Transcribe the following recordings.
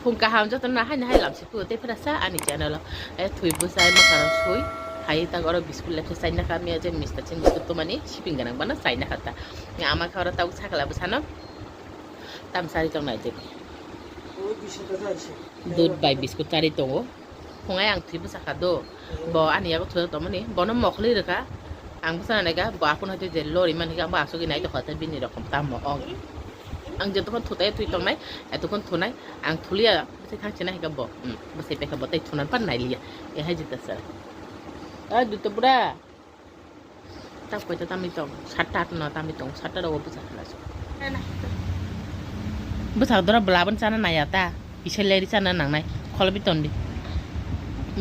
phun cả hàng cho tao nói hay làm xịt tê phải sa anh chả nào thui bữa sai mà cả suy hay ta gọi là biscuit left sai na kami aja Mr. Chen biscuit tu mani shipping ganang bana sai na kata ama kara tahu sakala besana tam sari tong nai je দুধ by biscuit চারি দङ फुङाय आं थुइबो साखादो bo ani yago thua to mani bono mokli reka ang busa naga bo apun hote je lori man higa ba asogi nai to khata bini rokom tam mo og ang je tokon thutai thui tong nai etokon thunai ang thulia se thang chena higa bo bose peka bo tai thunan pan nai lia e hai jita sar a du to pura ta koi ta tami tong satta no tami tong satta ro busa khala so busa dora blaban chana nai ata iseleri chana nang nai kholbi tondi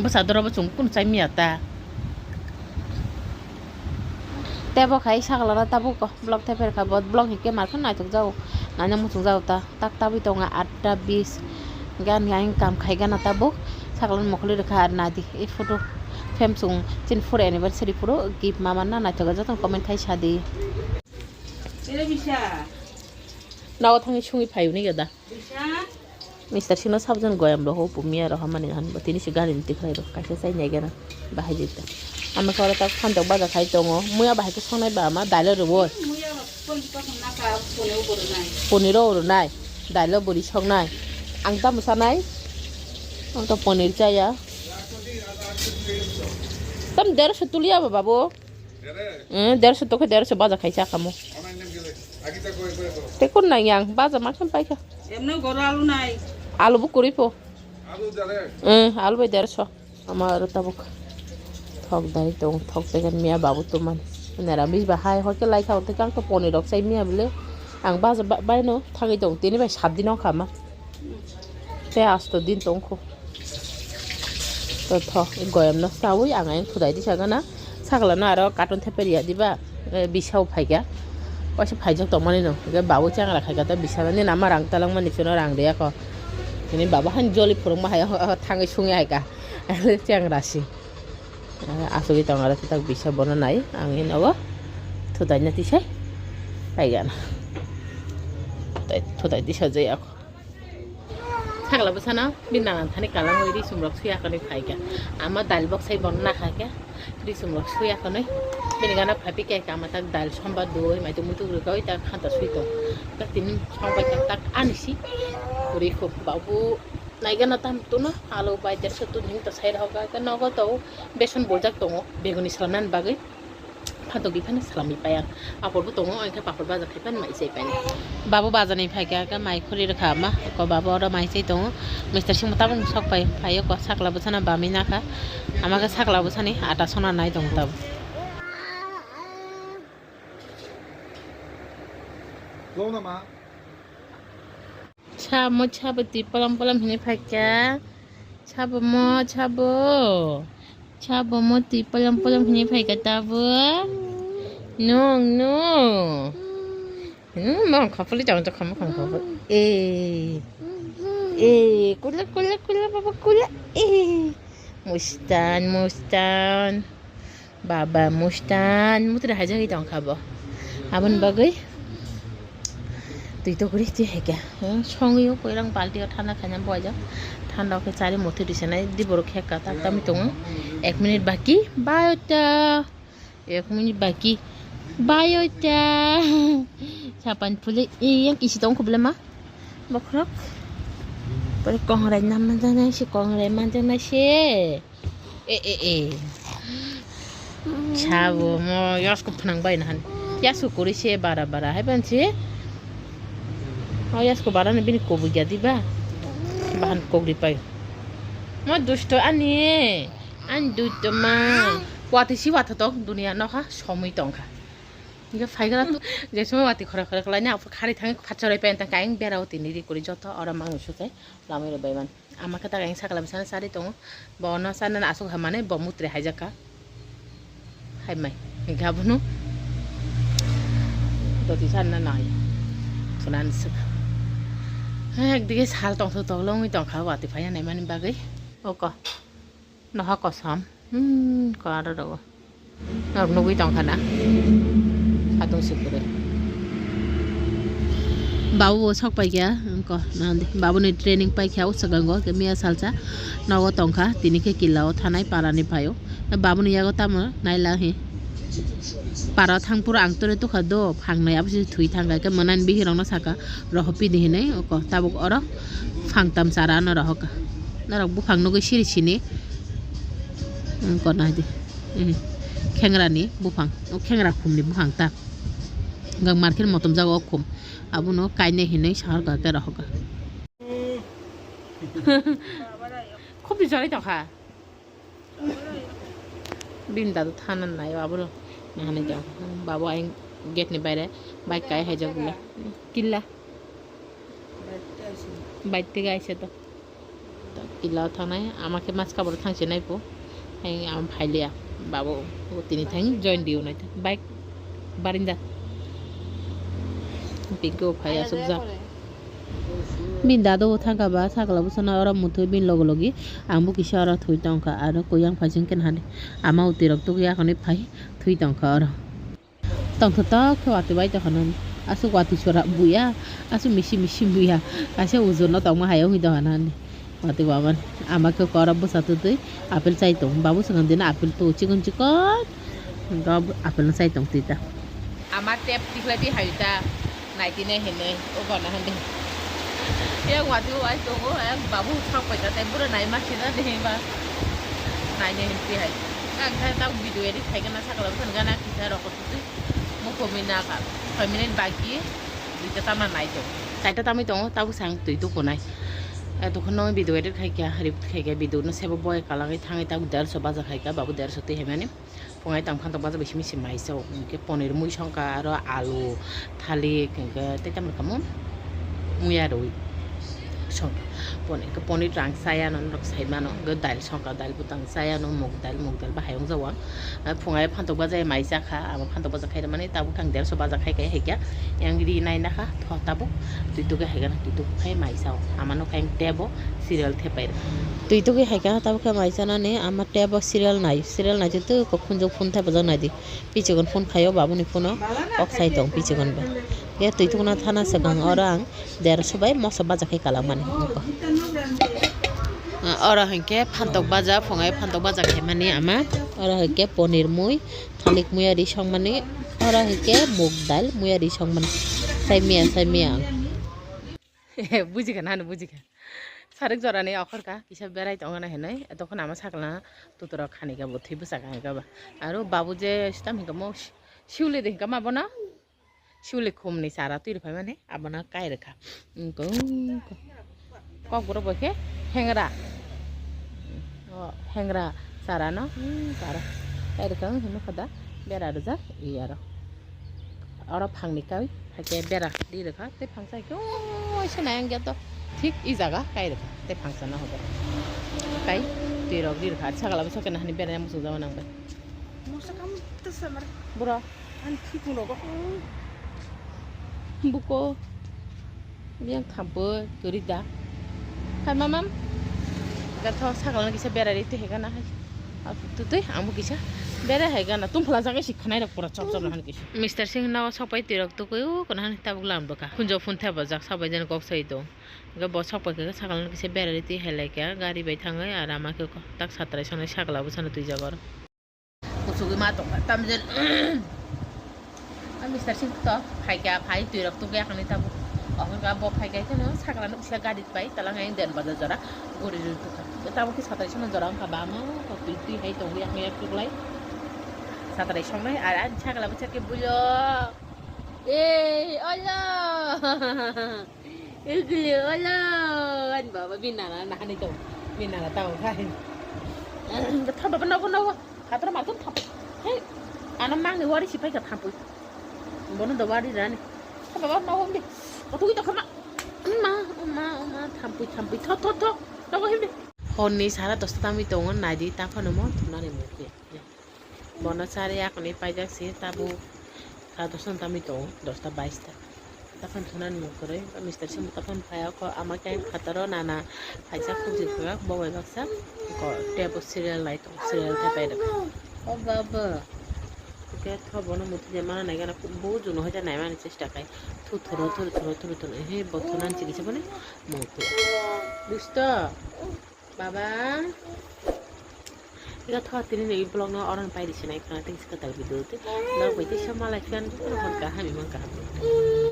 busa dora ba chung kun chai mi ata tebo khai sakala ta bu ko blog the per kha bot blog hikke mar khan nai tok jau nanya mu chung jau ta tak ta bi tonga 8:20 gan yang kam khai gan ta bu sakala mokli rekha na di ei photo fem chung chin for anniversary photo gift mama na nai tok ja ton comment khai sadi ere bisa naw thangi chungi phayu ni gada bisa Mr. Sino sabjan goyam lo ho pumia ro hamani han batini si garin tikrai ro kaise sai nei gana bahai jita ama kora ta khan tok baja khai tongo muya bahai ko songnai ba ma dailo ro bo muya pon pa na ka poneu bor nai poniro ro nai dailo bori songnai ang ta musa nai ang to ponir cha ya tam 150 tulia ba babo 150 to ke 150 baja khai cha kamo te kun nai yang baja ma kan pai ka emne goro alu nai আলু বুক করি পো আলু by 150 আমার তাবুক ঠক দাই তো ঠক থেকে মিয়া বাবু তো মান নিরামিষ বা হাই হকে লাই খাও থেকে আং তো পনির রক চাই মিয়া বলে আং বাজ বাই ন থাকি দং তিনি বাই 7 দিন খামা তে আস্ত দিন তো খো তো ঠক গয়ম ন সাউই আং আং খুদাই দি সাগা না সাগলা না আর কার্টুন থেপেরিয়া দিবা বিসাও ফাইগা পয়সা ফাইজক তো মানে ন বাবু চাং রাখাইগা তা বিসানি নামা রাং তালাং মানি ফিনো রাং দেয়া ক ini baba han joli purung mah ya tangi sungai ay ka tiang rasi aso kita ngara kita bisa bono nai angin awa thudanya tisai paigana thudai disa jai ako thangla basana binang thani kalang ri sumrok suya kani phaiga ama dal box sai bon na kha ke ri sumrok suya kani binigana phapi ke ka mata dal somba doi mai tu mutu ri koi ta khanta suito ka tin somba tak anisi puri ko babu naigana tam tu na alu bai 150 tu ning ta sai ra ka ka nogo to beson boljak tongo beguni salaman bagai phato gi phane salami payan apor bu tongo ai ka papor baja khipan mai sei pani babu baja nei phai ka mai khuri ra kha ma ko babu ora mai sei tongo Mr. Sing mata bung sok pai phayo ko sakla busana bami na kha amaka sakla busani ata sona nai tong tab Lona ma Chamo chabo ti palam hini phaka chabo mo ti palam hini phaka tabo no mong khapuli jang to kham khap kula baba kula mustan baba mustan mutra haja gi tong khabo abon bagai তুই তো করি তুই হেকা সঙ্গেও কইরাং বালতি ঠান্ডা খাইনা বয় যাও ঠান্ডা ওকে চারি মধ্যে দিছে নাই দিবর খেকা তাক আমি তো 1 মিনিট বাকি বায়োটা 1 মিনিট বাকি বায়োটা সাপান ফুলে yang isi tong problema bakrok pare kongrai naman jana si kongrai man jana si chabo mo yasko phanang bai nan yasu kori se bara hai ban si Oh ya sko barang bini kobu jadi ba bahan kogri pai mo dusto ani an dusto ma wati si wata tok dunia no kha somoi tong kha iga faigala tu je somoi wati khara kala na apur khari thang phachorai pen ta kaing berao tini ri kori joto ora mangu sutai lamai ro baiman amaka ta kaing sakala bisana sari tong bono sana aso hamane bomutre haijaka hai mai gabunu doti sana nai sunan suk একদিকে শাল টং টংলং টং খাওয়া বাতি ফাইয়া নাই মানে বাগৈ ও ক নহ কসম কর রব নগুই টং খানা সাতং সিকুরে babu sok pai kya ko nandi babu ni training pai kya usagango ke mia salcha nago tongkha tini ke kilao thanai parani payo babu ni yago tamo naila hi para thangpura angtore to khado phangnai absi thui thangai ke manan bi hirong na saka rohopi dihinai ko tabuk oro phangtam sara na rohoka na rok bu phangno ge siri sini ko na di khengra ni bufang khengra khumni bufang ta gang market motom jago khum abuno kaine hinai sar ga ke rohoka khobi jari ta kha bin da thanan nai abuno nahane ja babu aing gate ni baire bike kai hai jagula killa বাইতে গাইছে তো কিলাও থানায় আমাকে মাছ কাপড় থাকছে নাই পো আম ফাইলিয়া বাবু তিনি থাং জয়েন দিও নাই bike বারিন্দা পিগো ফাইয়া সবজা min da do thanga ba sakala bu sana ora muthu bin logo logi ambu kisa ora thui tongka aro koyang phajing ken hane ama utirok to ya khone phai thui tongka ora tongka ta khwati bai ta khanan asu wati chora buya asu misi buya ase ujono tongma hayo hi da hanani wati baban amake kora bu satu tui apel chai tong babu sangan dina apel to chigon chikot gab apel chai tong tita ama tep tiklati haita naitine hene o gona hande ya wati wa to go babu thak pai ta tempura nai ma sina de ba nai ne hin pi hai ang tha ta video edit khai kana sakala san gana kisa rokot tu mo komina ka feminine bagi dita tama nai to saita tami to tabu sang tui tu ko nai to khono video edit khai kya harip khai kya video no sebo boy kala ngai thangai ta dar so baza khai ka babu dar so te hemane pongai tang phan to baza beshi misi mai so ke poner mui songka aro alu thali ke te tam kamu muya roi song poni rang saya non rok sai mano go dal songka dal butang saya no muk dal ba hayong jawa phungai phan to baza mai sa kha ama phan to baza khai mane tabu kang der so baza khai kai he kya yang ri nai na kha tho tabu tui tu ke he ga tui tu khai mai sao amano kai tebo serial the pai tui tu ke he ga tabu khai mai sa na ne ama tebo serial nai tu ko khunjo phun tha baza nai di piche gon phun khayo babu ni phuno ok sai tong piche gon ba ya tui tu na thana sagang orang der so bai mo so baza khai kala mane ko ora hanke phantok baja phongai phantok baja khai mane ama ora hanke ponir mui thalik muya ri song mane ora hanke muk dal muya ri song mane sai mia buji kana na buji ka sarik jora ne akhar ka kisa berai tong na henai tokon ama sakla tutura khani ka bothi busa ka ba aro babu je stam hinga mo siule de hinga ma bona siule khumni sara tuir phai mane abana kai rakha ko guro bokhe hengra sara no sara kai rakha hinu khada bera raja iyara ora phangni kai hake bera di rakha te phangsa ko sena yang to ঠিক ই জায়গা কাই রেখা তাই function হবে কাই তুই rock দি রেখা ছাগলা বসে কেন হানি বেড়ে মুসু যাওয়া নাংবে মুসা কাম তো সামার বুড়া আন ঠিক হলো গো বুকো বিয়াং থাম্পো গরিদা খাই মামাম গাথ ছাগলা কিসা বেড়া রেতে হেগা না তুই আমু কিসা বেড়ে হেগা না তুমি ফলা জায়গায় শিক্ষানাই রাখ পড়া চপ হান কিসা মিস্টার সিং নাও সবাই তুই রক তো কইও কোন হানি তাবুক লাম দকা খুঞ্জ ফোন থাবা যাক সবাই যেন কক সাই তো bos sok pakai sakal nang kisi berar itu helai kya gari bai thangai ar amake ko tak satrai sonai sakala bu sana tui jagor musugi ma to tamjen ami starting to phai kya phai tui rak tu kya khani tabu ahon ga bo phai kai no sakala no usla gadi pai talang ang den baza jara gori ru tu tabu ki satrai sonai jara ka ba ma ko tui hai to yak yak tu lai satrai sonai ar an sakala bu chake bulo Allah Ugly, wala. Ano ba? Binana na nito. Binana tao kain. Thapa pa na. Hatra ma tum thapa. Hey. Ano mang ni wari sipai ka thapu. Bono da wari rani. Thapa ba na hombi. Patugi to khama. Ma thampu. Tho. Dago himbi. Honni sara dosta tami tongon nadi ta phano mo thuna ne mo ke. Bono sare akni pai jak se tabu. Ka dosta tami to dosta 22 ta. Tapan thunan mo kore Mr. Sim tapan phaya ko amake khataro nana phaisa khuji ka bawai baksa ko tebo serial light serial ta pai dak o baba কে থবনো মুতি যে মানে নাই কেন বহুত জন হয়ে যায় নাই মানে চেষ্টা খাই থুর হে বথন আনছি কিছু মানে মুখে দুষ্ট বাবা iga thua tini nei blog no orang pai di sini karena tinggal sekali video itu lalu itu sama lagi kan orang kahami